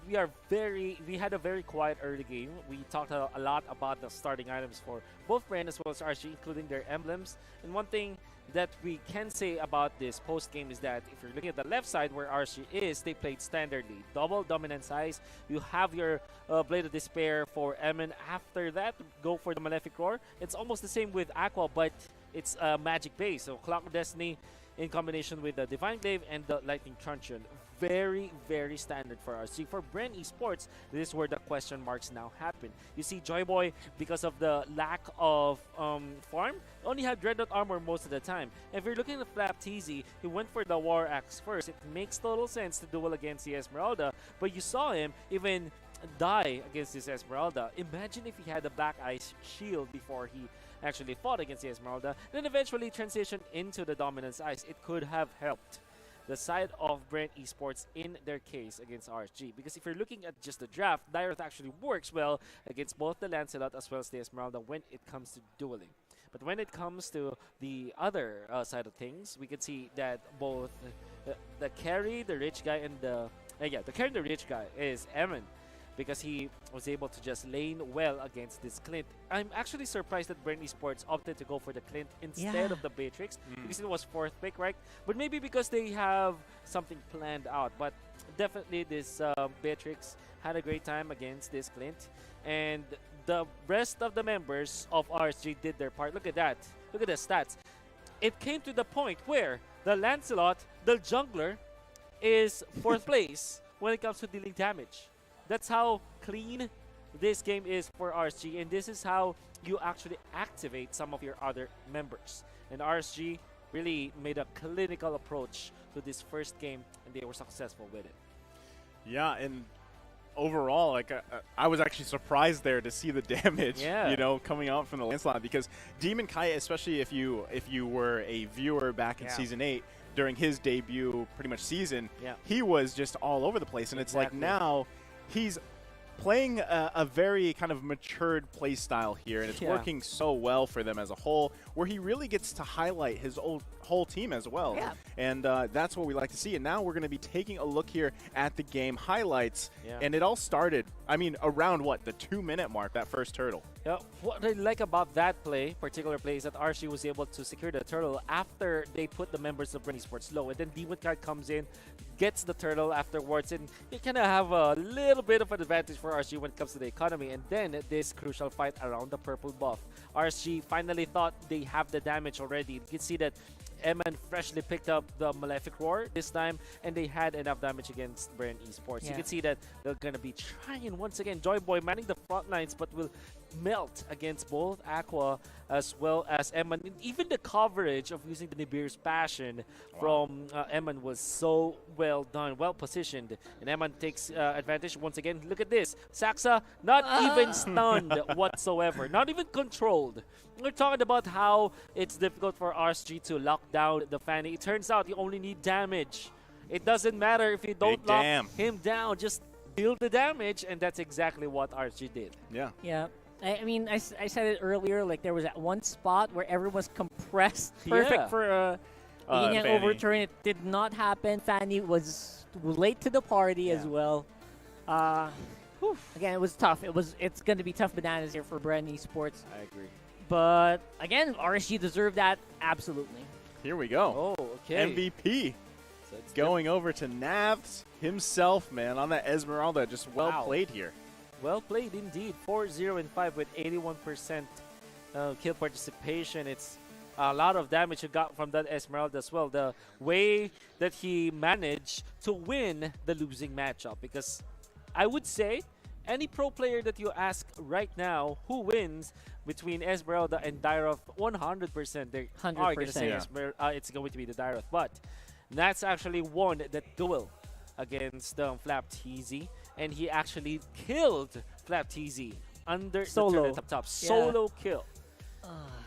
we had a very quiet early game. We talked a lot about the starting items for both Bren as well as RSG, including their emblems. And one thing that we can say about this post game is that if you're looking at the left side where RSG is, they played standardly, double dominant size. You have your Blade of Despair for Emin. After that, go for the Malefic Roar. It's almost the same with Aqua, but it's magic base. So Clock of Destiny in combination with the Divine Glaive and the Lightning Truncheon. Very, very standard for us. See, for Bren Esports, this is where the question marks now happen. You see, Joyboy, because of the lack of farm, only had Dreadnought armor most of the time. If you're looking at Flap TZ, he went for the War Axe first. It makes total sense to duel against the Esmeralda, but you saw him even die against this Esmeralda. Imagine if he had a Black Ice Shield before he actually fought against the Esmeralda, then eventually transitioned into the Dominance Ice. It could have helped the side of Bren Esports in their case against RSG. Because if you're looking at just the draft, Dyrith actually works well against both the Lancelot as well as the Esmeralda when it comes to dueling. But when it comes to the other side of things, we can see that both the carry, the rich guy, and the carry and the rich guy is Emin, because he was able to just lane well against this Clint. I'm actually surprised that Bren Esports opted to go for the Clint instead of the Beatrix, because it was 4th pick, right? But maybe because they have something planned out. But definitely this Beatrix had a great time against this Clint. And the rest of the members of RSG did their part. Look at that. Look at the stats. It came to the point where the Lancelot, the jungler, is 4th place when it comes to dealing damage. That's how clean this game is for RSG, and this is how you actually activate some of your other members. And RSG really made a clinical approach to this first game, and they were successful with it. Yeah, and overall, like I was actually surprised there to see the damage, you know, coming out from the Lancelot, because Demon Kite, especially if you were a viewer back in Season 8 during his debut, pretty much season, he was just all over the place, and it's like now he's playing a very kind of matured play style here, and it's working so well for them as a whole, where he really gets to highlight his whole team as well. And that's what we like to see. And now we're going to be taking a look here at the game highlights. And it all started, I mean, around what, the 2-minute mark, that first turtle. Yeah, what I like about that particular play, is that RSG was able to secure the turtle after they put the members of Bren Esports low. And then Demon Kite comes in, gets the turtle afterwards, and you kind of have a little bit of an advantage for RSG when it comes to the economy. And then this crucial fight around the purple buff. RSG finally thought they have the damage already. You can see that Eman freshly picked up the Malefic Roar this time, and they had enough damage against Bren Esports. You can see that they're going to be trying once again. Joyboy manning the front lines, but will melt against both Aqua as well as Eman. Even the coverage of using the Nibiru's Passion from Eman was so well done, well positioned. And Eman takes advantage once again. Look at this. Saxa not even stunned whatsoever, not even controlled. We're talking about how it's difficult for RSG to lock down the Fanny. It turns out you only need damage. It doesn't matter if you don't lock him down, just deal the damage, and that's exactly what RSG did. Yeah. I mean, I said it earlier, like there was that one spot where everyone was compressed, perfect for an overturn. It did not happen. Fanny was late to the party as well. Again, it was tough. It's going to be tough bananas here for Bren Esports. I agree. But again, RSG deserved that, absolutely. Here we go. Oh, okay. MVP. So it's going over to Navs himself, man, on that Esmeralda. Just well played here. Well played indeed. 4-0-5 with 81% kill participation. It's a lot of damage you got from that Esmeralda as well. The way that he managed to win the losing matchup, because I would say any pro player that you ask right now who wins between Esmeralda and Dyrith, 100% they are going to say it's going to be the Dyrith. But Nats actually won that duel against Flap TZ, and he actually killed Flap TZ under the top. Solo kill.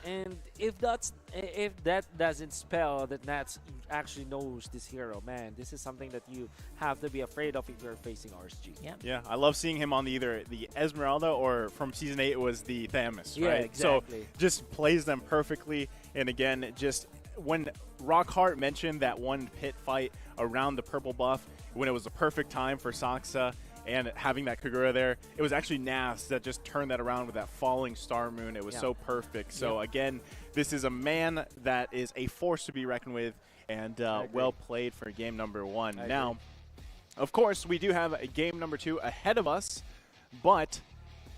And if that doesn't spell that Nats actually knows this hero, man, this is something that you have to be afraid of if you're facing RSG. Yeah, I love seeing him on either the Esmeralda or from Season 8 it was the Thamus, right? Exactly. So just plays them perfectly. And again, just when Rockhart mentioned that one pit fight around the purple buff, when it was the perfect time for Saxa and having that Kagura there, it was actually Nas that just turned that around with that falling star moon. It was so perfect. So again, this is a man that is a force to be reckoned with, and well played for game number 1. Now, of course, we do have a game number 2 ahead of us, but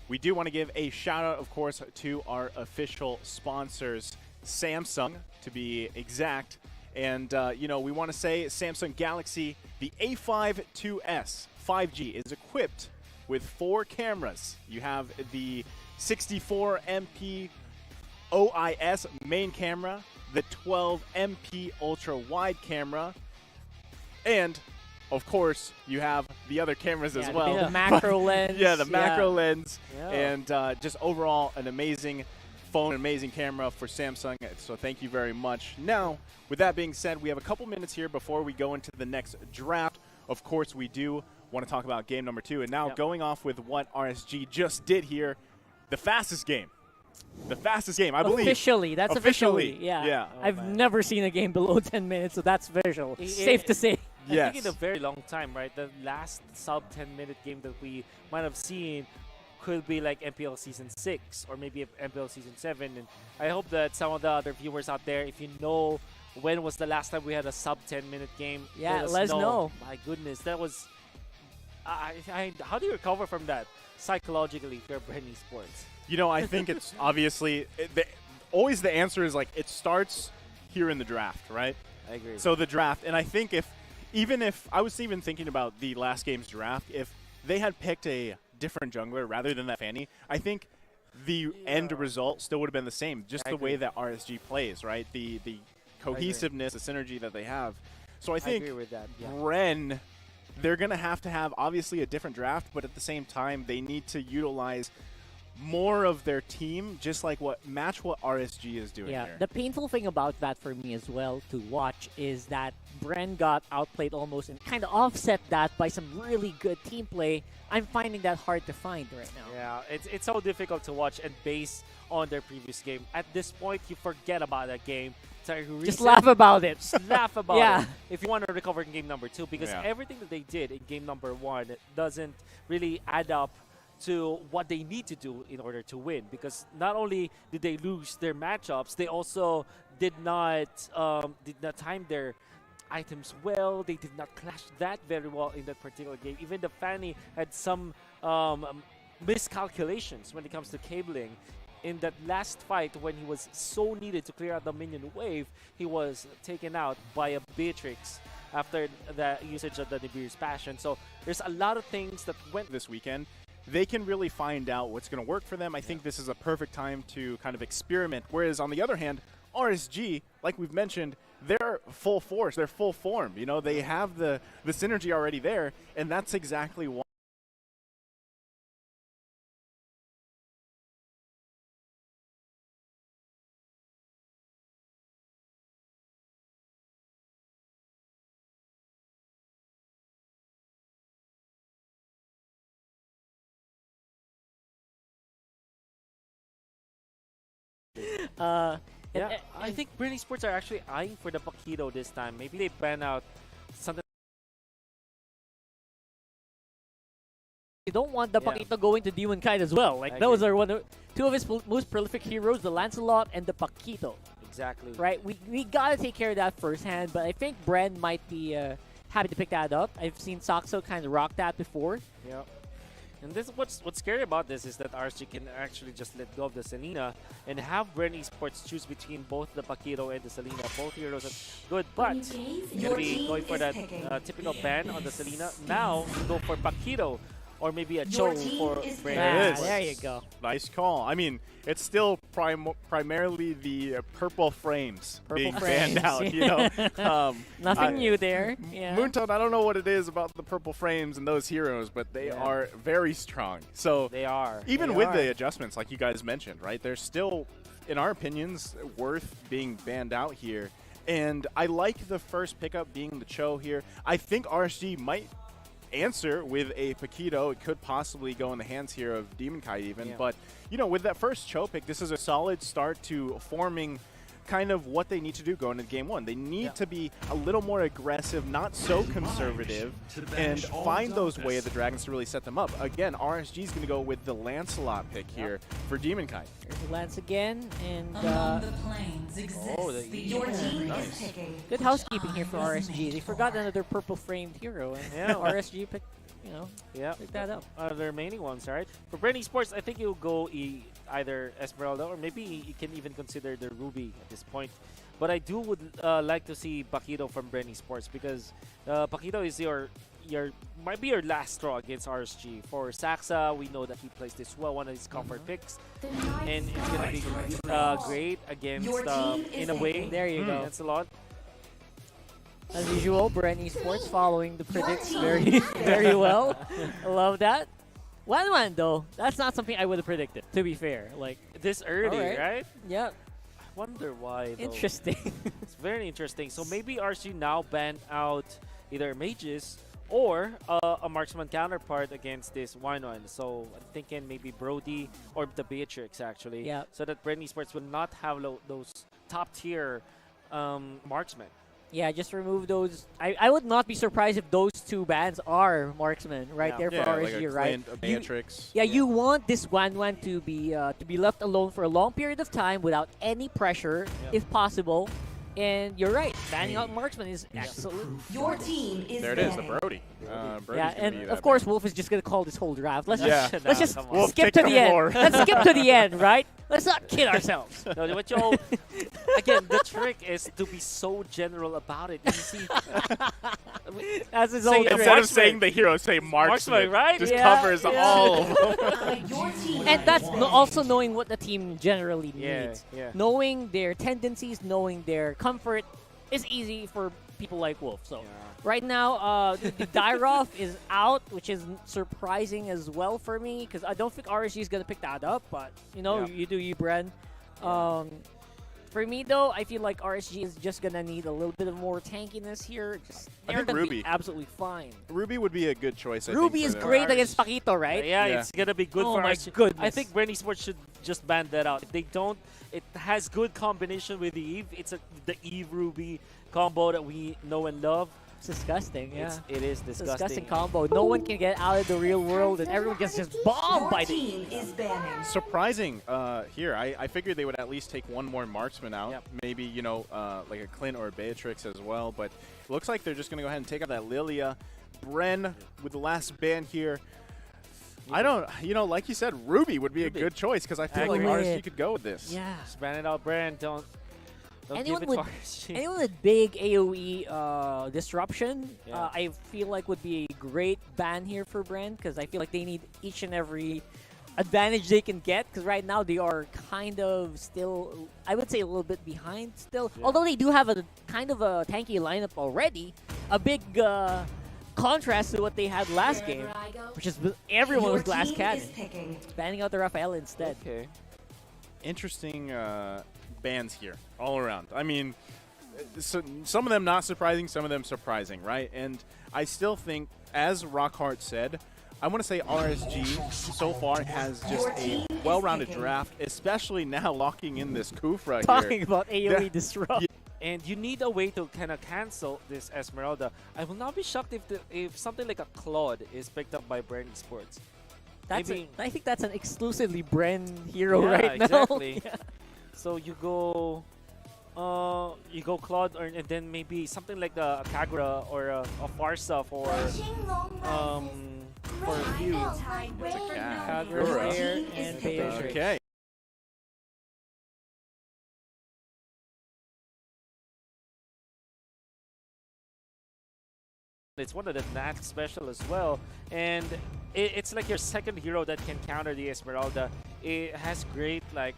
we do want to give a shout out, of course, to our official sponsors, Samsung, to be exact. And, you know, we want to say Samsung Galaxy, the A5 2S 5G is equipped with 4 cameras. You have the 64 MP OIS main camera, the 12 MP ultra wide camera, and of course you have the other cameras as well. The macro lens. Yeah, the macro lens, and just overall an amazing phone, amazing camera for Samsung. So thank you very much. Now, with that being said, we have a couple minutes here before we go into the next draft. Of course, we do want to talk about game number 2, and now going off with what RSG just did here, the fastest game. The fastest game, I believe. Officially, that's officially. Yeah. I've never seen a game below 10 minutes, so that's official. Safe to say. I think in a very long time, right? The last sub 10-minute game that we might have seen could be like MPL Season 6 or maybe MPL Season 7. And I hope that some of the other viewers out there, if you know when was the last time we had a sub 10-minute game, let us know. My goodness, that was... how do you recover from that psychologically if you're Bren Esports? You know, I think it's obviously always the answer is like it starts here in the draft, right? I agree. So the draft, and I think if I was even thinking about the last game's draft, if they had picked a different jungler rather than that Fanny, I think the end result still would have been the same, just the way that RSG plays, right? The cohesiveness, the synergy that they have. So I think agree with that. Bren, they're going to have obviously a different draft, but at the same time, they need to utilize more of their team, just like match what RSG is doing here. The painful thing about that for me as well to watch is that Bren got outplayed almost and kind of offset that by some really good team play. I'm finding that hard to find right now. Yeah, it's so difficult to watch and base on their previous game. At this point, you forget about that game. Just laugh about it. Just laugh about it if you want to recover in game number 2, because everything that they did in game number 1 doesn't really add up to what they need to do in order to win, because not only did they lose their matchups, they also did not time their items well. They did not clash that very well in that particular game. Even the Fanny had some miscalculations when it comes to cabling. In that last fight, when he was so needed to clear out the minion wave, he was taken out by a Beatrix after the usage of the Nibiru's Passion. So there's a lot of things that went this weekend. They can really find out what's going to work for them. I think this is a perfect time to kind of experiment. Whereas on the other hand, RSG, like we've mentioned, they're full force, they're full form. You know, they have the synergy already there, and that's exactly why. I think Bren Esports are actually eyeing for the Paquito this time. Maybe they ban out something. You don't want the Paquito going to Demon Kite as well. Like those are two of his most prolific heroes, the Lancelot and the Paquito. Exactly. Right. We gotta take care of that firsthand. But I think Bren might be happy to pick that up. I've seen Saxo kind of rock that before. Yeah. And this what's scary about this is that RSG can actually just let go of the Selena and have Bren Esports choose between both the Paquito and the Selena. Both heroes are good, but you're gonna be going for that typical ban on the Selena. Now go for Paquito or maybe a Cho for Bren. There you go. Nice call. I mean, it's still primarily the purple frames being banned out. You know, nothing new there. Moontoad, I don't know what it is about the purple frames and those heroes, but they are very strong. So they are. Even with the adjustments, like you guys mentioned, right? They're still, in our opinions, worth being banned out here. And I like the first pickup being the Cho here. I think RSG might answer with a Paquito. It could possibly go in the hands here of Demon Kite even, but you know, with that first Cho pick, this is a solid start to forming kind of what they need to do going into game 1. They need to be a little more aggressive, not so conservative, and find those Way of the Dragons to really set them up. Again, RSG is going to go with the Lancelot pick here for Demon Kai. There's the Lance again, and your team is picking. Good housekeeping here for RSG. They forgot another purple framed hero, and RSG picked, pick that up. The remaining ones, right? For Bren Esports, I think you'll go either Esmeralda, or maybe you can even consider the Ruby at this point. But I would like to see Paquito from Bren Esports, because Paquito is might be your last straw against RSG. For Saxa, we know that he plays this well, one of his comfort picks, and it's gonna be great against in a way. There you go. That's a lot. As usual, Bren Esports following the predicts very, very well. I love that. 1-1 though, that's not something I would have predicted, to be fair. Like this early, right? Yep. I wonder why though. Interesting. It's very interesting. So maybe RSG now ban out either mages or a marksman counterpart against this 1-1. So I'm thinking maybe Brody or the Beatrix actually. Yeah. So that Bren Esports will not have those top tier marksmen. Yeah, just remove those. I would not be surprised if those two bans are marksmen right there for RSG, like a right? Clint, a Beatrix. You want this 1-1 to be left alone for a long period of time without any pressure, if possible. And you're right, banning out marksman is absolute. Your team is there. It is, the Brody. And of course, Wolf is just gonna call this whole draft. Let's just Wolf, skip to the end. Let's skip to the end, right? Let's not kid ourselves. No, what y'all, again, the trick is to be so general about it. You see, as his old instead of saying the hero, say marksman, right? Just covers all of them. And that's also knowing what the team generally needs. Yeah. Knowing their tendencies, knowing their comfort is easy for people like Wolf. So right now, the Dairoth is out, which is surprising as well for me, because I don't think RSG is going to pick that up, but you do you, Bren. For me, though, I feel like RSG is just going to need a little bit of more tankiness here. They're going to be absolutely fine. Ruby would be a good choice, I Ruby think, is great against Paquito, right? Yeah, it's going to be good for RSG. Goodness. I think Bren Esports should just ban that out. If they don't, it has good combination with the Eve. It's the Eve Ruby combo that we know and love. It's disgusting, It is disgusting. Disgusting combo. No one can get out of the real world, and everyone gets just bombed by the Eve. Is banning. Surprising here. I figured they would at least take one more marksman out. Yep. Maybe, like a Clint or a Beatrix as well. But it looks like they're just going to go ahead and take out that Lilia. Bren with the last ban here. I don't, like you said, Ruby would be a good choice, because I feel like RSG could go with this. Yeah. Just ban it out, Bren. Don't anyone give it to RSG. Anyone with big AoE disruption, I feel like would be a great ban here for Bren, because I feel like they need each and every advantage they can get, because right now they are kind of still, I would say, a little bit behind still. Yeah. Although they do have a kind of a tanky lineup already, a big contrast to what they had last game, which is everyone was glass cannon. Banning out the Raphael instead. Okay. Interesting bans here all around. I mean, some of them not surprising, some of them surprising, right? And I still think, as Rockhart said, I want to say RSG so far has just a well-rounded draft, especially now locking in this Kufra here. Talking about AoE disrupt. And you need a way to kind of cancel this Esmeralda. I will not be shocked if something like a Claude is picked up by Bren Esports. I think that's an exclusively Bren hero right now. Exactly. So you go Claude, and then maybe something like a Kagura or a Farsa for you. Kagura there and Beatrix. Okay. It's one of the Nax special as well, and it's like your second hero that can counter the Esmeralda. It has great lane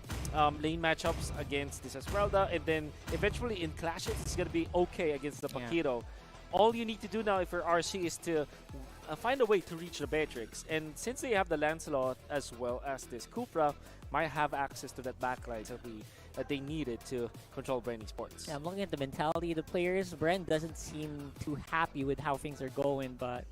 matchups against this Esmeralda, and then eventually in clashes it's gonna be okay against the Paquito. All you need to do now if you're RC is to find a way to reach the Beatrix, and since they have the Lancelot as well as this Kufra, might have access to that backline that they needed to control Bren Esports. Yeah, I'm looking at the mentality of the players. Bren doesn't seem too happy with how things are going, but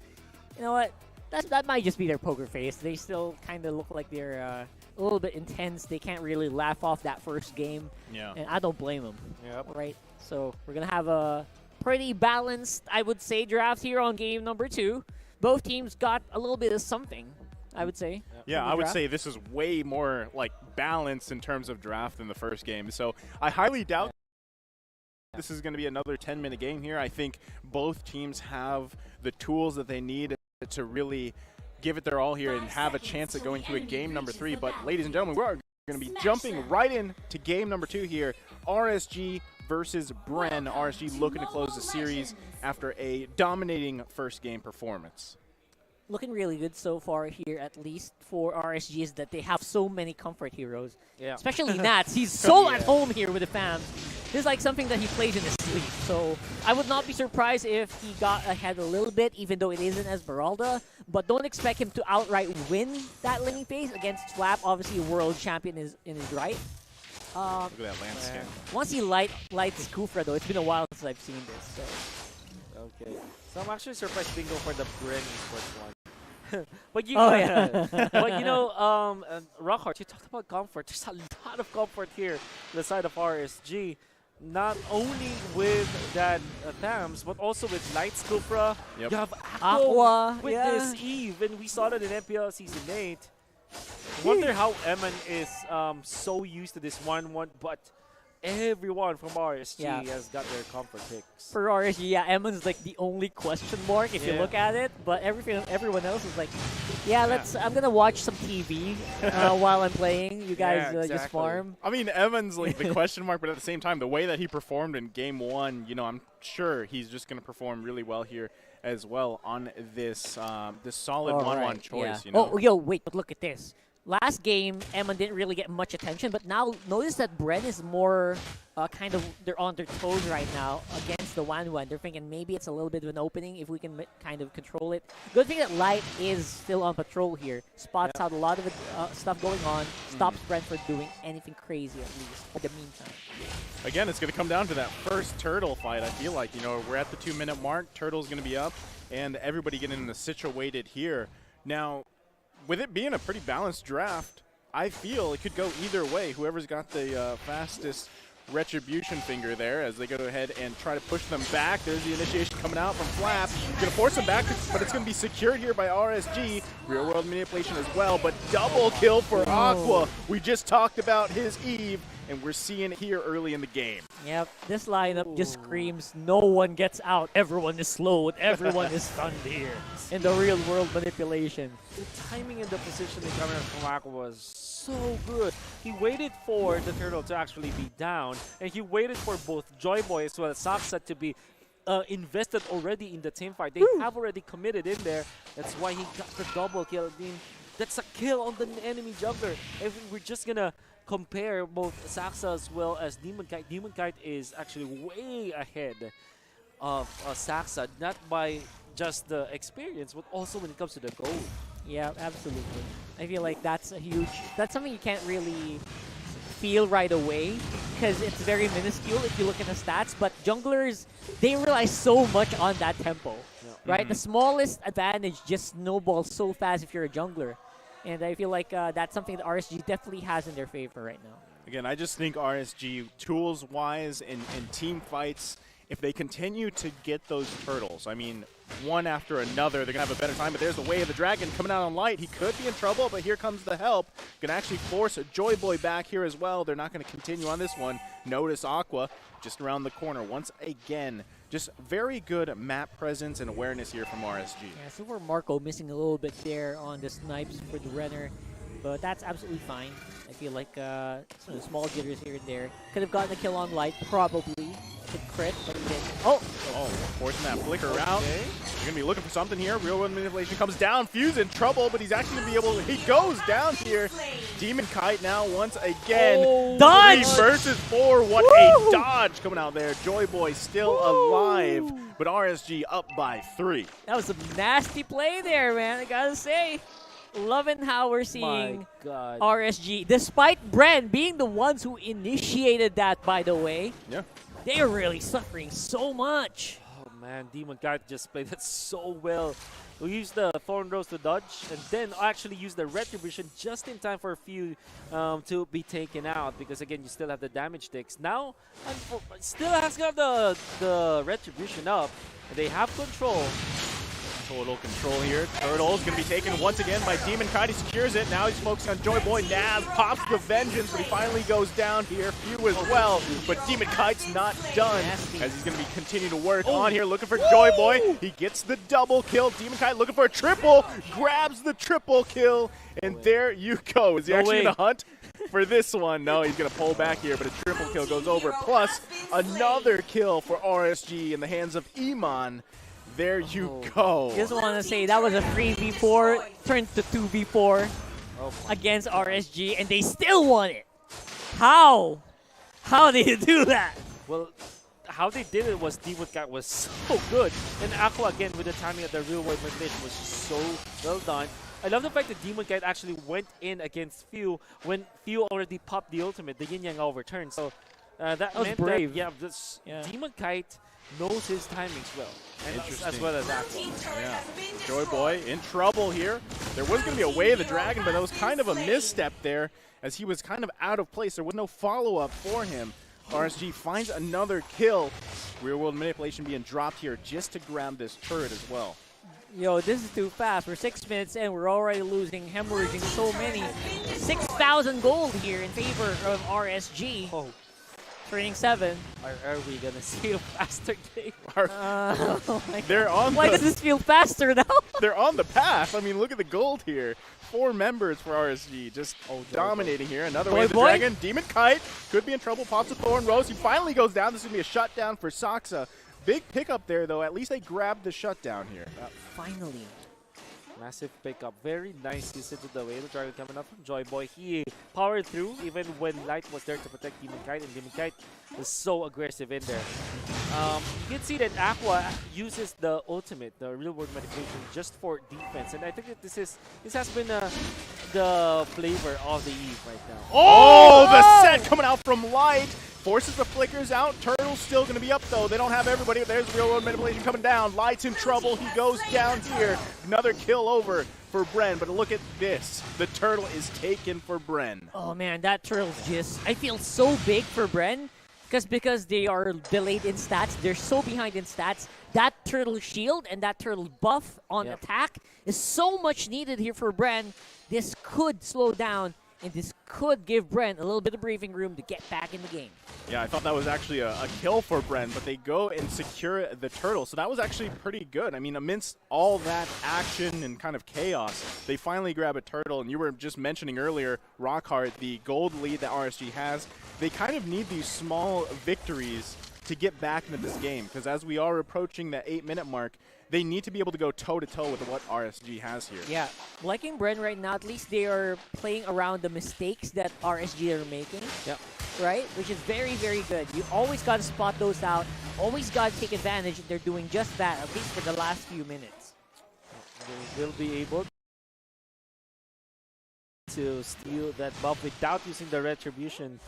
you know what? that might just be their poker face. They still kind of look like they're a little bit intense. They can't really laugh off that first game. Yeah. And I don't blame them. Yep. Right? So we're going to have a pretty balanced, I would say, draft here on game number 2. Both teams got a little bit of something, I would say. Yeah, I would say this is way more like balanced in terms of draft than the first game. So I highly doubt this is going to be another 10-minute game here. I think both teams have the tools that they need to really give it their all here and have a chance at going to a game number 3. But ladies and gentlemen, we're going to be jumping right into game number 2 here. RSG versus Bren. RSG looking to close the series after a dominating first game performance. Looking really good so far here, at least for RSG, is that they have so many comfort heroes. Yeah. Especially Nats. He's so at home here with the fams. This is like something that he plays in his sleep. So I would not be surprised if he got ahead a little bit, even though it isn't Esmeralda. But don't expect him to outright win that laning phase against Swap. Obviously, a world champion is in his right. Look at that landscape. Once he lights Kufra, though, it's been a while since I've seen this. So. Okay. So I'm actually surprised they didn't go for the Bren Esports one. But you, but you know, Rockhart, you talked about comfort. There's a lot of comfort here on the side of RSG. Not only with that Thams, but also with Lights Kufra. Yep. You have Aqua with this Eve, and we saw that in MPL Season 8. Wonder how Eman is so used to this 1-1, but everyone from RSG has got their comfort picks. For RSG, yeah, Eman's like the only question mark if you look at it, but everyone else is like, I'm gonna watch some TV while I'm playing. You guys just farm. I mean, Eman's like the question mark, but at the same time, the way that he performed in game 1, you know, I'm sure he's just gonna perform really well here as well on this this solid 1-1 choice. You know? Oh, yo, wait, but look at this. Last game, Eman didn't really get much attention, but now notice that Bren is more kind of, they're on their toes right now against the 1-1. They're thinking maybe it's a little bit of an opening if we can kind of control it. Good thing that Light is still on patrol here. Spots out a lot of stuff going on, stops Bren from doing anything crazy at least for the meantime. Again, it's going to come down to that first turtle fight. I feel like, you know, we're at the 2-minute mark. Turtle's going to be up, and everybody getting situated here. Now, with it being a pretty balanced draft, I feel it could go either way. Whoever's got the fastest retribution finger there as they go ahead and try to push them back. There's the initiation coming out from Flap. Going to force them back, but it's going to be secured here by RSG. Real world manipulation as well, but double kill for Aqua. We just talked about his Eve, and we're seeing it here early in the game. Yep, this lineup just screams, no one gets out, everyone is slowed, everyone is stunned here in the real world manipulation. The timing and the positioning coming out from Aqua was so good. He waited for the turtle to actually be down, and he waited for both Joyboy as well as Saksa to be invested already in the team fight. They have already committed in there. That's why he got the double kill. I mean, that's a kill on the enemy jungler. If we're just gonna compare both Saksa as well as Demon Kite, Demon Kite is actually way ahead of Saksa, not by just the experience, but also when it comes to the goal. Yeah, absolutely. I feel like that's something you can't really feel right away because it's very minuscule if you look at the stats, but junglers, they rely so much on that tempo, right? The smallest advantage just snowballs so fast if you're a jungler. And I feel like that's something that RSG definitely has in their favor right now. Again, I just think RSG, tools-wise in team fights, if they continue to get those turtles, I mean, one after another, they're going to have a better time. But there's the Way of the Dragon coming out on Light. He could be in trouble, but here comes the help. Going to actually force a Joy Boy back here as well. They're not going to continue on this one. Notice Aqua just around the corner once again. Just very good map presence and awareness here from RSG. Yeah, so for Marco missing a little bit there on the snipes for the Renner, but that's absolutely fine. I feel like some small jitters here and there. Could have gotten a kill on Light, probably. Could crit, but he didn't. Oh, forcing that flicker out. You're going to be looking for something here. Real world manipulation comes down. Fuse in trouble, but he's actually going to be able to, he goes down here. Demon Kite now once again. Dodge! 3 versus 4. What a dodge coming out there. Joy Boy still alive, but RSG up by 3. That was a nasty play there, man. I gotta say. Loving how we're seeing RSG, despite Bren being the ones who initiated that, by the way. Yeah. They are really suffering so much. Oh man, Demon Kite just played that so well. We use the Thorn Rose to dodge, and then actually use the Retribution just in time for a few to be taken out, because again, you still have the damage ticks. Now, still has got the Retribution up, and they have control. Total control here. Turtle's going to be taken once again by Demon Kite. He secures it. Now he's focusing on Joy Boy. Nav pops the Vengeance, but he finally goes down here. Few as well, but Demon Kite's not done as he's going to be continuing to work on here, looking for Joy Boy. He gets the double kill. Demon Kite looking for a triple, grabs the triple kill, and there you go. Is he actually going to hunt for this one? No, he's going to pull back here, but a triple kill goes over, plus another kill for RSG in the hands of Iman. There you go. Just want to say that was a 3v4 turned to 2v4 against RSG, and they still won it. How? How did you do that? Well, how they did it was Demon Kite was so good, and Aqua again with the timing of the real world manipulation was so well done. I love the fact that Demon Kite actually went in against Few when Few already popped the ultimate, the Yin Yang overturned. So that was meant brave. That, Demon Kite knows his timings well, and as well as Aqua. Yeah. Joy Boy in trouble here. There was going to be a Way of the Dragon, but that was kind of a misstep there as he was kind of out of place. There was no follow-up for him. RSG finds another kill. Real world manipulation being dropped here just to grab this turret as well. Yo, this is too fast. We're 6 minutes in. We're already losing, hemorrhaging so many. 6,000 gold here in favor of RSG. Turning 7. Are we gonna see a faster game? They're on. Why does this feel faster now? They're on the path. I mean, look at the gold here. 4 members for RSG, just dominating here. Another Way of the Dragon. Demon Kite could be in trouble. Pops a Thorn Rose. He finally goes down. This is gonna be a shutdown for Saksa. Big pickup there, though. At least they grabbed the shutdown here. Finally. Massive pickup. Very nice usage of the Way of the Dragon coming up from Joy Boy. He powered through even when Light was there to protect Demon Kite, and Demon Kite was so aggressive in there. You can see that Aqua uses the ultimate, the real world manipulation, just for defense, and I think that this has been the flavor of the Eve right now. Oh, the set coming out from Light. Forces the flickers out. Turtle's still going to be up, though. They don't have everybody. There's real world manipulation coming down. Light's in trouble. He goes down here. Another kill over for Bren. But look at this. The turtle is taken for Bren. Oh, man, that turtle's just... I feel so big for Bren because they are delayed in stats. They're so behind in stats. That turtle shield and that turtle buff on attack is so much needed here for Bren. This could slow down, and this could give Bren a little bit of breathing room to get back in the game. Yeah, I thought that was actually a kill for Bren, but they go and secure the turtle. So that was actually pretty good. I mean, amidst all that action and kind of chaos, they finally grab a turtle. And you were just mentioning earlier, Rockhart, the gold lead that RSG has, they kind of need these small victories to get back into this game. Because as we are approaching the 8-minute mark, they need to be able to go toe-to-toe with what RSG has here. Yeah, liking Bren right now, at least they are playing around the mistakes that RSG are making. Yep. Right? Which is very, very good. You always got to spot those out. Always got to take advantage, and they're doing just that, at least for the last few minutes. They will be able to steal that buff without using the Retribution.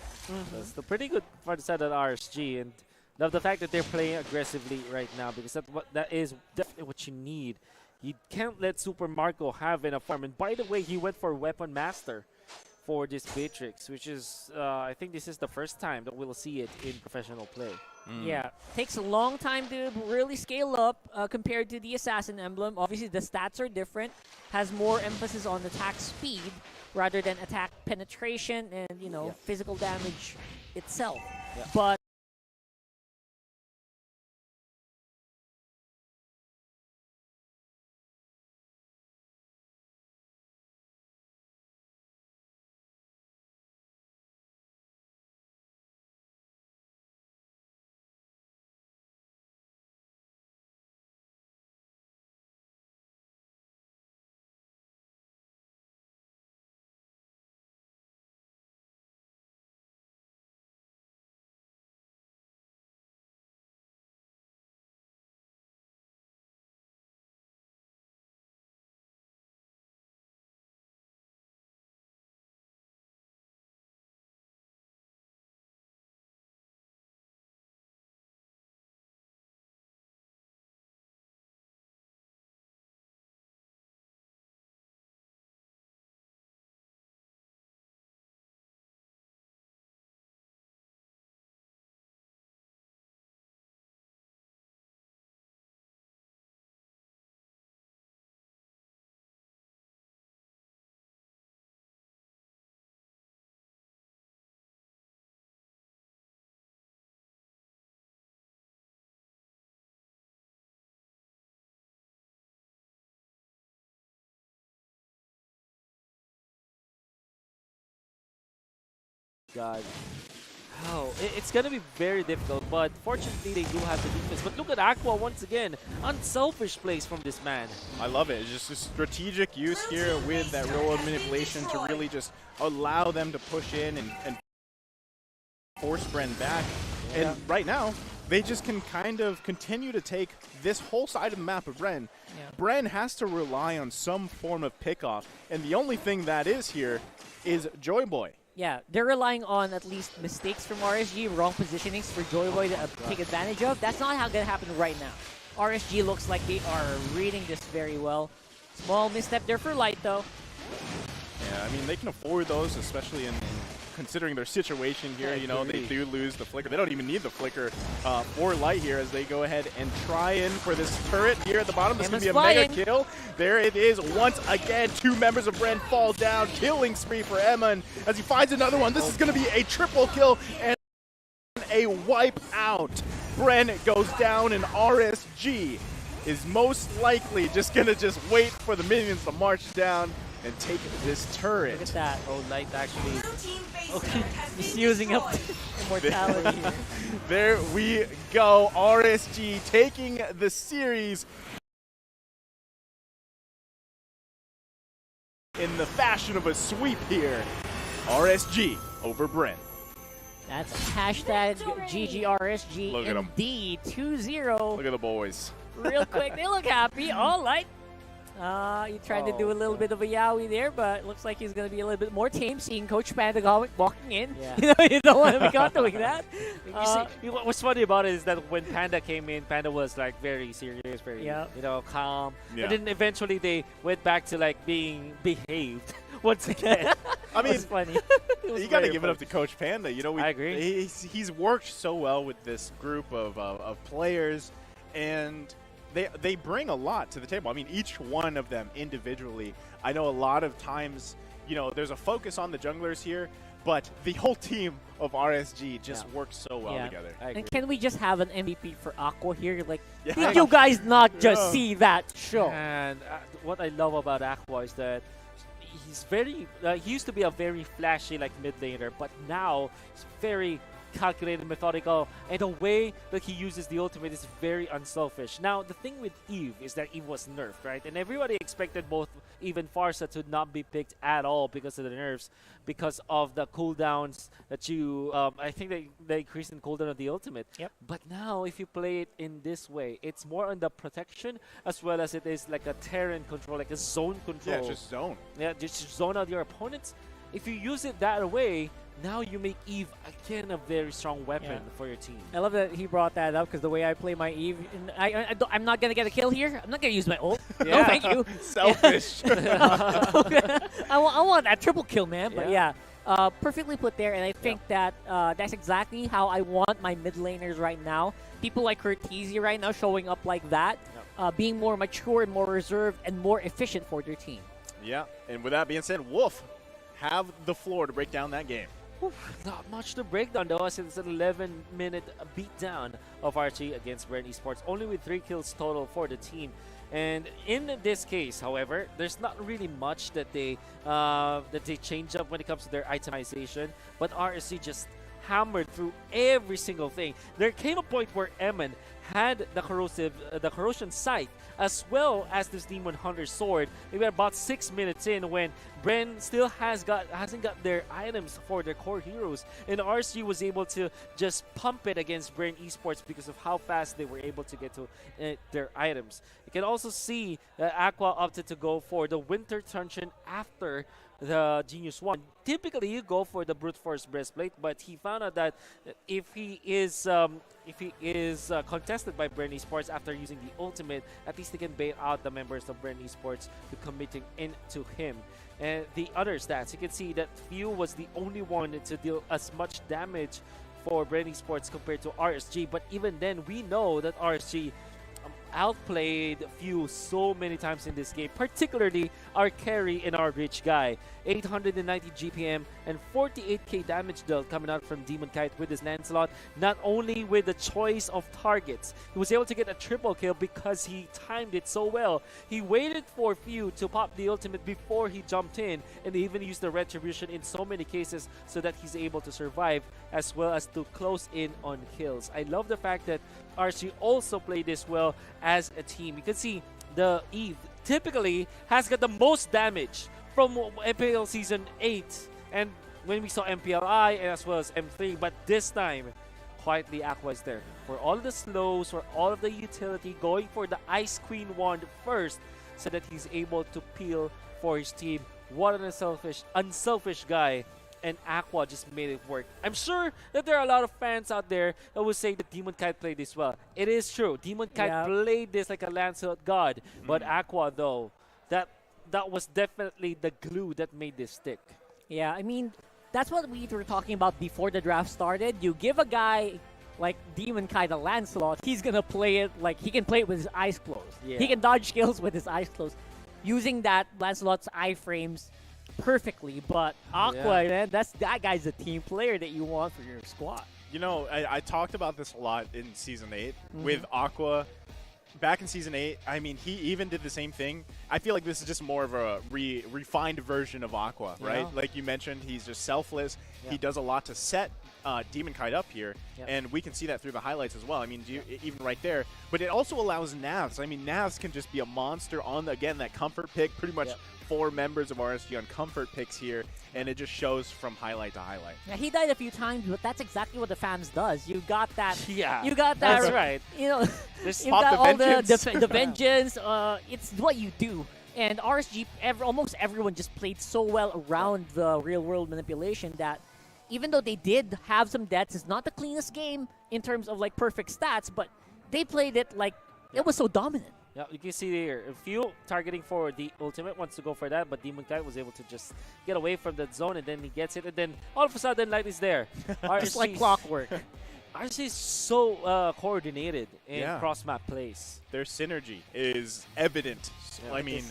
That's pretty good for the side of RSG, and love the fact that they're playing aggressively right now, because that is definitely what you need. You can't let Super Marco have enough farm. And by the way, he went for Weapon Master for this Beatrix, which is, I think this is the first time that we'll see it in professional play. Yeah, takes a long time to really scale up compared to the Assassin Emblem. Obviously, the stats are different. Has more emphasis on attack speed rather than attack penetration and, you know, physical damage itself. But God. Oh, it's gonna be very difficult, but fortunately they do have the defense. But look at Aqua once again. Unselfish plays from this man. I love it. It's just a strategic use here with that real-world manipulation to really just allow them to push in and force Bren back. Yeah. And right now, they just can kind of continue to take this whole side of the map of Bren. Yeah. Bren has to rely on some form of pickoff, and the only thing that is here is Joy Boy. Yeah, they're relying on at least mistakes from RSG, wrong positionings for Joyboy to take advantage of. That's not how going to happen right now. RSG looks like they are reading this very well. Small misstep there for Light, though. Yeah, I mean, they can afford those, especially in considering their situation here. You know, they do lose the flicker. They don't even need the flicker for Light here as they go ahead and try in for this turret here at the bottom. This is going to be a mega kill. There it is once again. 2 members of Bren fall down. Killing spree for Eman as he finds another one. This is going to be a triple kill and a wipe out. Bren goes down and RSG is most likely just going to wait for the minions to march down and take this turret. Look at that. Oh, Light actually. Okay, he's using up immortality here. There we go. RSG taking the series in the fashion of a sweep here. RSG over Bren. That's hashtag GGRSG. Look at 'em. Indeed, 2-0. Look at the boys. Real quick, they look happy. All right. He tried to do a little bit of a yaoi there, but it looks like he's going to be a little bit more tame, seeing Coach Panda walking in. Yeah. You don't want to be caught doing that. You see, what's funny about it is that when Panda came in, Panda was like very serious, very calm. Yeah. And then eventually they went back to like being behaved once again. I mean, it's funny. you got to give it up to Coach Panda. You know, I agree. He's worked so well with this group of players, and they bring a lot to the table. I mean, each one of them individually. I know a lot of times, you know, there's a focus on the junglers here, but the whole team of RSG just works so well together. And can we just have an MVP for Aqua here? Like, Yeah. did you guys not just see that show? And what I love about Aqua is that he's very. He used to be a very flashy like mid laner, but now he's very calculated, methodical, and the way that he uses the ultimate is very unselfish. Now, the thing with Eve is that Eve was nerfed, right? And everybody expected both Eve and Farsa to not be picked at all because of the nerfs, because of the cooldowns that you, I think they increased in cooldown of the ultimate. Yep. But now, if you play it in this way, it's more on the protection as well as it is like a Terran control, like a zone control. Yeah, just zone. Yeah, just zone out your opponents. If you use it that way, now you make Eve again a very strong weapon for your team. I love that he brought that up because the way I play my Eve, I'm not going to get a kill here. I'm not going to use my ult. Yeah. No, thank you. Selfish. I want that triple kill, man. But yeah, perfectly put there. And I think that that's exactly how I want my mid laners right now. People like Curtizia right now showing up like that, being more mature and more reserved and more efficient for their team. Yeah, and with that being said, Wolf have the floor to break down that game. Not much to break down though, as it's an 11-minute beatdown of RG against Bren Esports, only with 3 kills total for the team. And in this case, however, there's not really much that they change up when it comes to their itemization, but RSC just hammered through every single thing. There came a point where Eman had the corrosion sight as well as this Demon Hunter sword. We were about 6 minutes in when Bren still hasn't got their items for their core heroes, and RSG was able to just pump it against Bren Esports because of how fast they were able to get to their items. You can also see that Aqua opted to go for the Winter Truncheon after the Genius 1. Typically, you go for the Brute Force Breastplate, but he found out that if he is contested by Bren Esports after using the ultimate, at least he can bait out the members of Bren Esports to committing into him. And the other stats, you can see that Few was the only one to deal as much damage for Bren Esports compared to RSG. But even then, we know that RSG outplayed few so many times in this game, particularly our carry and our rich guy. 890 GPM and 48k damage dealt coming out from Demon Kite with his Lancelot. Not only with the choice of targets, he was able to get a triple kill because he timed it so well. He waited for few to pop the ultimate before he jumped in, and even used the retribution in so many cases so that he's able to survive as well as to close in on kills. I love the fact that RSG also played this well as a team. You can see the Eve typically has got the most damage from MPL Season 8 and when we saw MPLI as well as M3, but this time quietly Aqua is there for all the slows, for all of the utility, going for the Ice Queen wand first so that he's able to peel for his team. What an unselfish guy, and Aqua just made it work. I'm sure that there are a lot of fans out there that will say that Demon Kite played this well. It is true. Demon Kite played this like a Lancelot god, but Aqua though, that was definitely the glue that made this stick. Yeah, I mean, that's what we were talking about before the draft started. You give a guy like Demon Kite a Lancelot, he's gonna play it like he can play it with his eyes closed. Yeah. He can dodge kills with his eyes closed, using that Lancelot's iframes perfectly. But Aqua, man, that guy's a team player that you want for your squad. You know, I talked about this a lot in Season 8 with Aqua. Back in Season 8, I mean, he even did the same thing. I feel like this is just more of a refined version of Aqua, right? Like you mentioned, he's just selfless. He does a lot to set Demon Kite up here, and we can see that through the highlights as well. I mean, even right there. But it also allows Navs. I mean, Navs can just be a monster on, again, that comfort pick. Pretty much 4 members of RSG on comfort picks here, and it just shows from highlight to highlight. Yeah, he died a few times, but that's exactly what the fams does. You got that. Yeah, you got that. That's right. You know, you got all the vengeance. It's what you do. And RSG, almost everyone just played so well around the real-world manipulation that even though they did have some deaths, it's not the cleanest game in terms of like perfect stats, but they played it like it was so dominant. Yeah, you can see here, a few targeting for the ultimate, wants to go for that, but Demon Kite was able to just get away from that zone, and then he gets it, and then all of a sudden, Light is there. Just like clockwork. RSG is so coordinated in cross-map plays. Their synergy is evident. Yeah, I mean,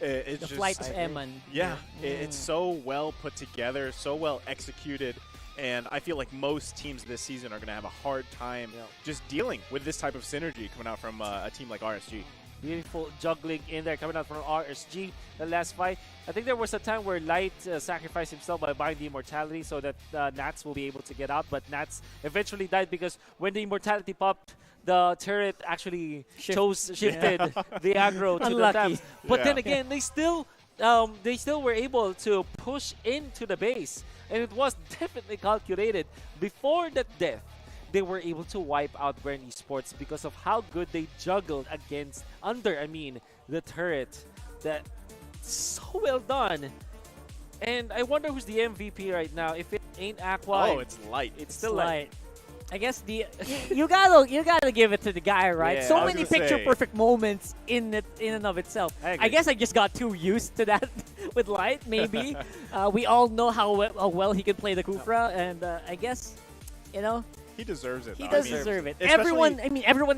it's the just... flights Eman. Yeah, it's so well put together, so well executed. And I feel like most teams this season are going to have a hard time just dealing with this type of synergy coming out from a team like RSG. Beautiful juggling in there coming out from RSG. The last fight, I think there was a time where Light sacrificed himself by buying the immortality so that Nats will be able to get out. But Nats eventually died because when the immortality popped, the turret actually shifted the aggro to the tabs. But then again, they still were able to push into the base. And it was definitely calculated. Before that death, they were able to wipe out Bren Esports because of how good they juggled against the turret. That so well done. And I wonder who's the MVP right now. If it ain't Aqua, it's Light. It's still Light. I guess you gotta give it to the guy, right? Yeah, so many picture-perfect moments in and of itself. I guess I just got too used to that with Light. Maybe we all know how well he can play the Kufra, and I guess he deserves it. He does deserve it. Everyone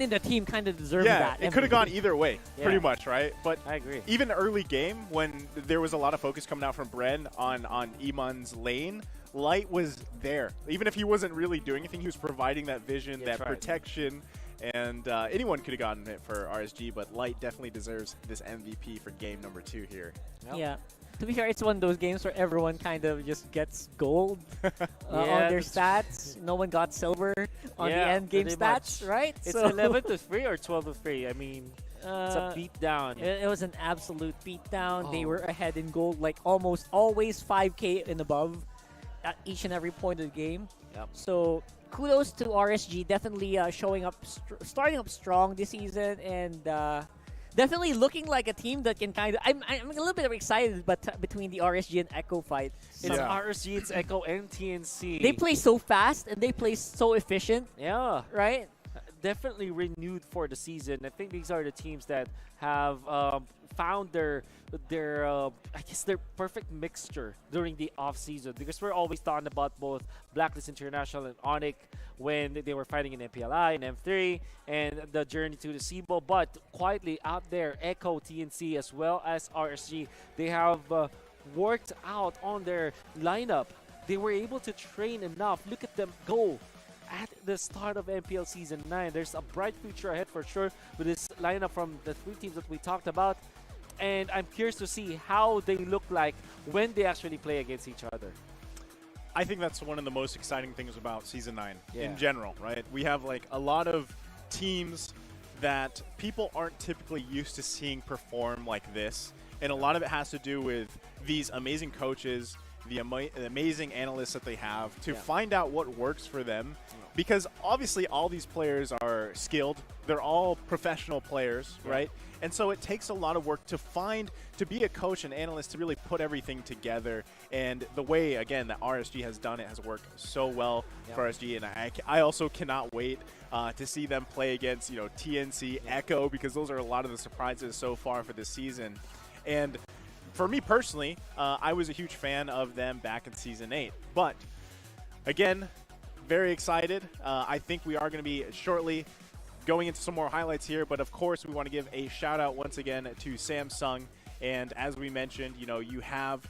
in the team kind of deserves that. It could have gone either way, pretty much, right? But I agree. Even early game, when there was a lot of focus coming out from Bren on Iman's lane, Light was there. Even if he wasn't really doing anything, he was providing that vision, that protection, and anyone could have gotten it for RSG, but Light definitely deserves this MVP for game number 2 here. Yep. Yeah. To be fair, it's one of those games where everyone kind of just gets gold on their stats. No one got silver on the end game stats, right? It's 11-3 or 12-3. I mean, it's a beatdown. It was an absolute beatdown. They were ahead in gold, like almost always 5K and above at each and every point of the game. Yep. So kudos to RSG, definitely starting up strong this season, and definitely looking like a team that can kind of... I'm a little bit excited between the RSG and Echo fight. It's RSG, it's Echo, and TNC. They play so fast, and they play so efficient. Yeah. Right? definitely renewed for the season. I think these are the teams that have found their I guess their perfect mixture during the off season, because we're always talking about both Blacklist International and Onyx when they were fighting in MPLI and M3 and the journey to the SIBO. But quietly out there, Echo, TNC, as well as RSG, they have worked out on their lineup. They were able to train enough. Look at them go at the start of MPL Season 9. There's a bright future ahead for sure with this lineup from the 3 teams that we talked about. And I'm curious to see how they look like when they actually play against each other. I think that's one of the most exciting things about Season 9 Yeah. in general, right? We have like a lot of teams that people aren't typically used to seeing perform like this. And a lot of it has to do with these amazing coaches, the amazing analysts that they have to find out what works for them. Because obviously all these players are skilled. They're all professional players, right? And so it takes a lot of work to be a coach and analyst to really put everything together. And the way, again, that RSG has done it has worked so well for RSG. And I also cannot wait to see them play against, TNC, Echo, because those are a lot of the surprises so far for this season. And for me personally, I was a huge fan of them back in Season 8. But, again, very excited. I think we are going to be shortly going into some more highlights here, but of course we want to give a shout out once again to Samsung. And as we mentioned, you have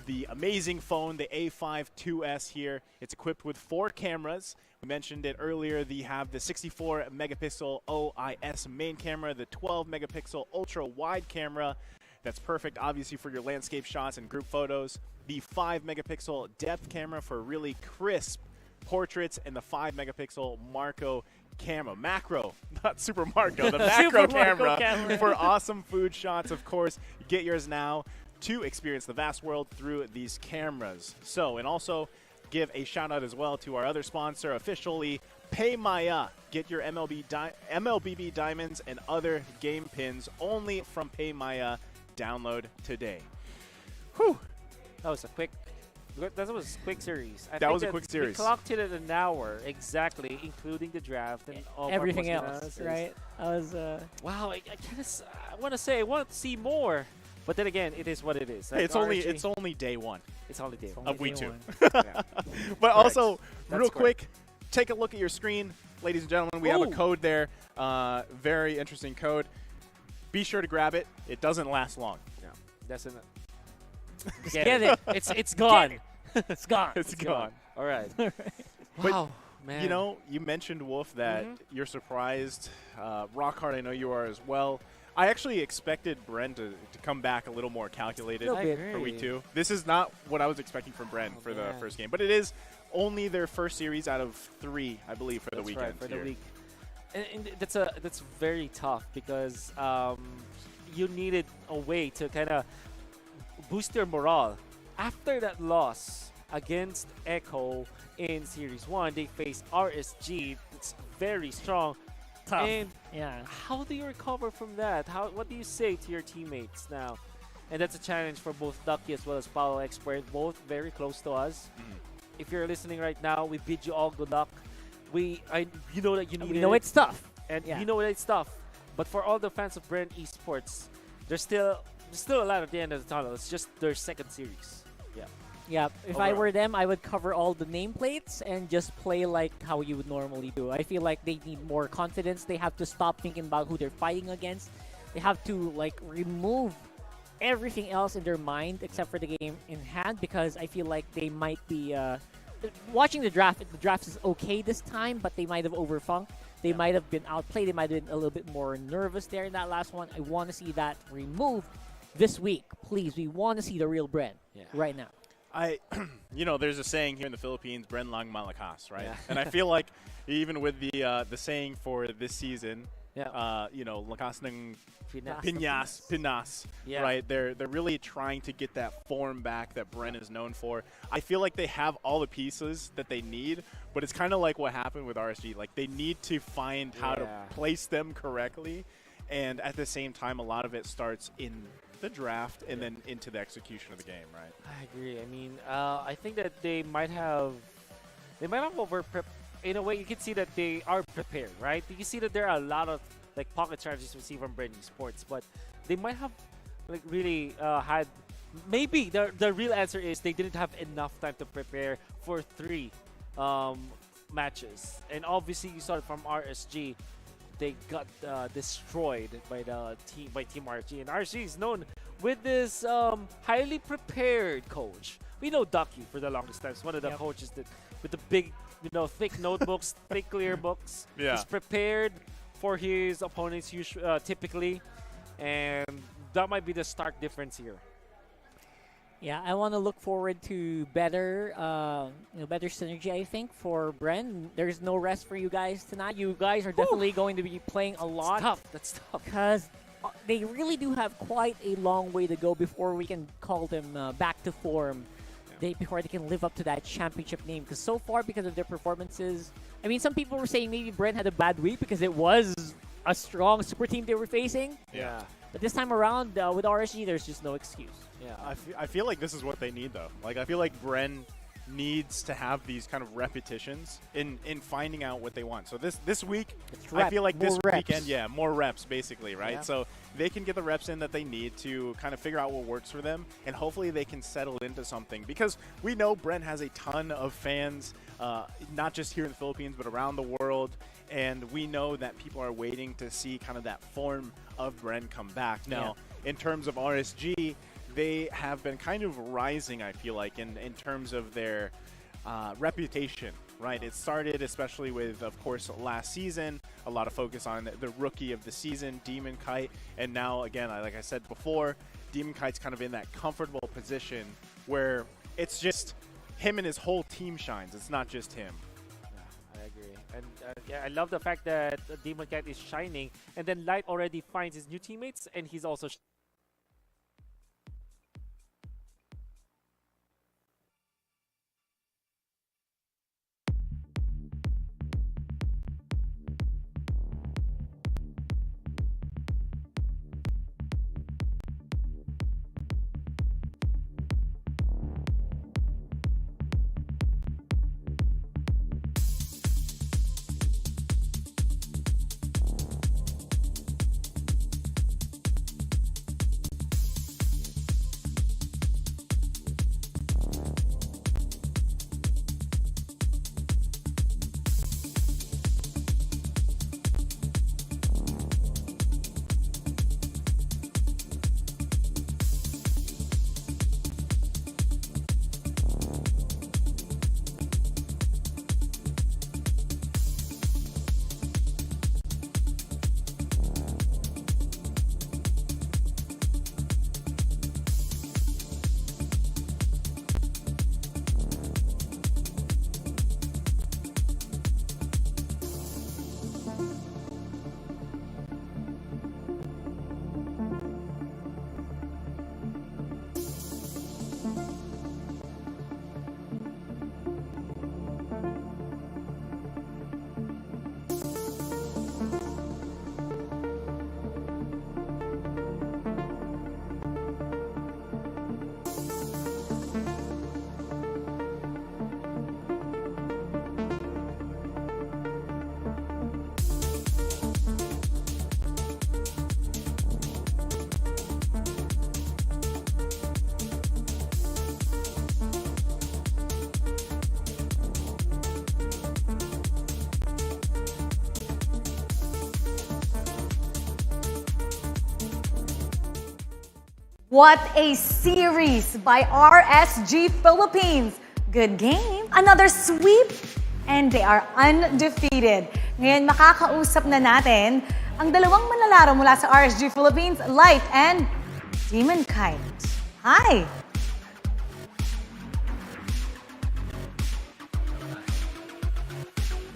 the amazing phone, the A5 2S here. It's equipped with 4 cameras. We mentioned it earlier. They have the 64 megapixel OIS main camera, the 12 megapixel ultra wide camera. That's perfect, obviously, for your landscape shots and group photos. The 5 megapixel depth camera for really crisp portraits, and the 5 megapixel macro, not Super Marco, the macro camera for awesome food shots. Of course, get yours now to experience the vast world through these cameras. So, and also give a shout out as well to our other sponsor, officially PayMaya. Get your MLBB diamonds and other game pins only from PayMaya. Download today. Whew. That was a quick series. That was a quick series. We clocked it at an hour exactly, including the draft and all everything else, right? I was wow. I want to say I want to see more, but then again, it is what it is. Hey, it's only day one. It's only day one of week 2. Yeah. But also, That's real correct. quick, take a look at your screen, ladies and gentlemen. We have a code there. Very interesting code. Be sure to grab it. It doesn't last long. Yeah, that's enough. get it. It's gone. It's gone. It's gone. All right. But, Wow, man. You mentioned, Wolf, that you're surprised. Rockhard, I know you are as well. I actually expected Bren to come back a little more calculated Little bit. for week 2. This is not what I was expecting from Bren for the first game, but it is only their first series out of 3, I believe, for the weekend. Right, for the week. And that's very tough because you needed a way to kind of boost your morale. After that loss against Echo in Series 1, they faced RSG. It's very strong. Tough. And Yeah. how do you recover from that? What do you say to your teammates now? And that's a challenge for both Ducky as well as Paolo Expert, both very close to us. If you're listening right now, we bid you all good luck. You know that you need it. We know it's tough. And you know it's tough. But for all the fans of Bren Esports, there's still a lot at the end of the tunnel. It's just their second series. Yeah. Yeah, if I were them, I would cover all the nameplates and just play like how you would normally do. I feel like they need more confidence. They have to stop thinking about who they're fighting against. They have to remove everything else in their mind except for the game in hand, because I feel like they might be watching the draft. The draft is okay this time, but they might have overfunked. They might have been outplayed. They might have been a little bit more nervous there in that last one. I want to see that removed this week. Please, we want to see the real Bren right now. There's a saying here in the Philippines, Bren lang malakas, right? Yeah. And I feel like even with the saying for this season, lakas ng Pinas, right? They're really trying to get that form back that Bren is known for. I feel like they have all the pieces that they need, but it's kind of like what happened with RSG. Like, they need to find how to place them correctly, and at the same time, a lot of it starts in the draft and then into the execution of the game, right? I agree. I mean, I think that they might have over in a way, you can see that they are prepared, right? You can see that there are a lot of like pocket strategies we see from Bren Esports, but they might have like really had. Maybe the real answer is they didn't have enough time to prepare for 3 matches, and obviously you saw it from RSG. They got destroyed by Team RSG, and RSG is known with this highly prepared coach. We know Ducky for the longest time. It's one of the coaches that with the big, thick notebooks, thick clear books. Yeah. He's prepared for his opponents typically, and that might be the stark difference here. Yeah, I want to look forward to better synergy. I think for Bren, there's no rest for you guys tonight. You guys are definitely going to be playing a lot. That's tough. Because they really do have quite a long way to go before we can call them back to form. Before they can live up to that championship name. Because so far, because of their performances, I mean, some people were saying maybe Bren had a bad week because it was a strong super team they were facing. Yeah. But this time around, with RSG, there's just no excuse. Yeah. I feel like this is what they need, though. Like, I feel like Bren needs to have these kind of repetitions in finding out what they want. So this week, I feel like this weekend, more reps, basically, right? Yeah. So they can get the reps in that they need to kind of figure out what works for them, and hopefully they can settle into something. Because we know Bren has a ton of fans, not just here in the Philippines, but around the world. And we know that people are waiting to see kind of that form of Bren come back. Now, in terms of RSG, they have been kind of rising, I feel like, in terms of their reputation, right? It started especially with, of course, last season, a lot of focus on the rookie of the season, Demon Kite, and now, again, like I said before, Demon Kite's kind of in that comfortable position where it's just him and his whole team shines. It's not just him. Yeah, I agree. And I love the fact that Demon Kite is shining, and then Light already finds his new teammates, and he's also What a series by RSG Philippines. Good game. Another sweep. And they are undefeated. Ngayon, makakausap na natin ang dalawang manlalaro mula sa RSG Philippines, Light and Demon Kite. Hi!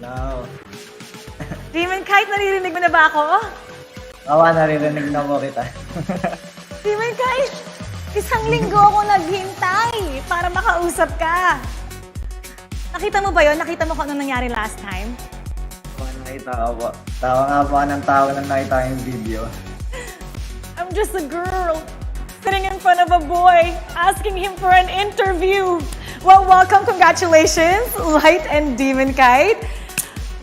Hello. Demon Kite, naririnig mo na ba ako? Awa, naririnig na mo kita. Demon Kite, isang linggo ako naghintay para makausap ka. Nakita mo ba yun? Nakita mo kung ano nangyari last time? Nakita ko po. Tawa nga po ng tao nang nakita yung video. I'm just a girl sitting in front of a boy asking him for an interview. Well, welcome. Congratulations, Light and Demon Kite.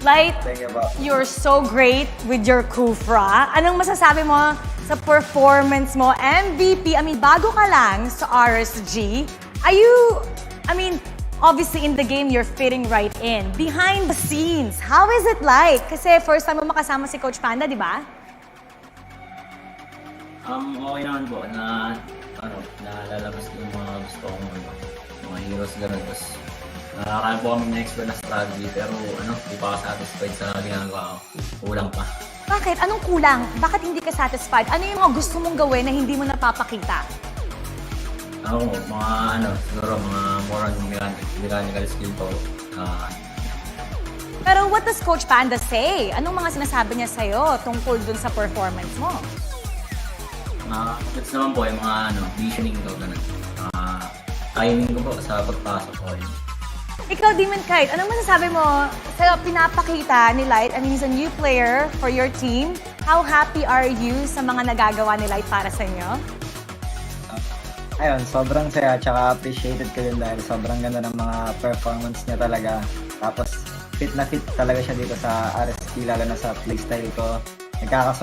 Light, Thank you po. you're so great with your Kufra. Anong masasabi mo sa performance mo? MVP, bago ka lang sa RSG. Obviously in the game, you're fitting right in. Behind the scenes, how is it like? Kasi first time mo makasama si Coach Panda, di ba? Okay naman po na nalalabas ko yung mga gusto kong mga heroes gano'n. Tapos nakakain po kami na-explore na strategy pero hindi pa ako satisfied sa ginagawa ko. Kulang pa. Bakit? Anong kulang? Bakit hindi ka satisfied? Ano yung mga gusto mong gawin na hindi mo napapakita? Siguro mga more on mechanical skill po. Pero what does Coach Panda say? Anong mga sinasabi niya sa'yo tungkol dun sa performance mo? That's naman po yung mga visioning ko, gano'n. Timing ko po sa pagpasok ko. Ikaw, Demon Kite, anong masasabi mo sa pinapakita ni Light? He's a new player for your team. How happy are you sa mga nagagawa ni Light para sa inyo? Ayun, sobrang saya, tsaka appreciated ko yun dahil sobrang ganda ng mga performance niya talaga. Tapos, fit na fit talaga siya dito sa RSP, lalo na sa playstyle ko.